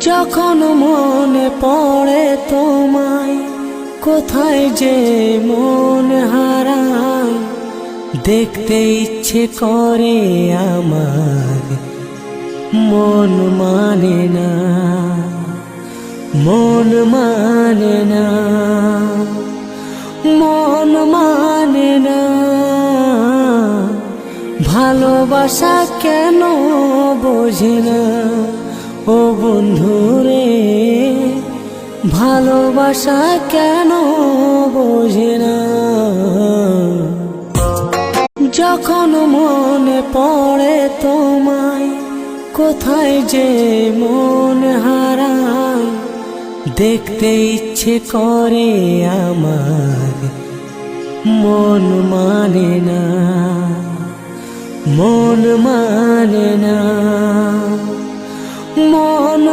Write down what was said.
যখন মনে পড়ে তোমায়, কোথায় যে মন হারায়। দেখতে ইচ্ছে করে আমার, মন মানে না, মন মানে না, মন মানে না। ভালোবাসা কেন বোঝে না ও বন্ধুরে, ভালোবাসা কেন বোঝে না। যখন মনে পড়ে তোমায়, কোথায় যে মন হারায়। দেখতে ইচ্ছে করে আমার, মন মানে না, মন মানে না, মন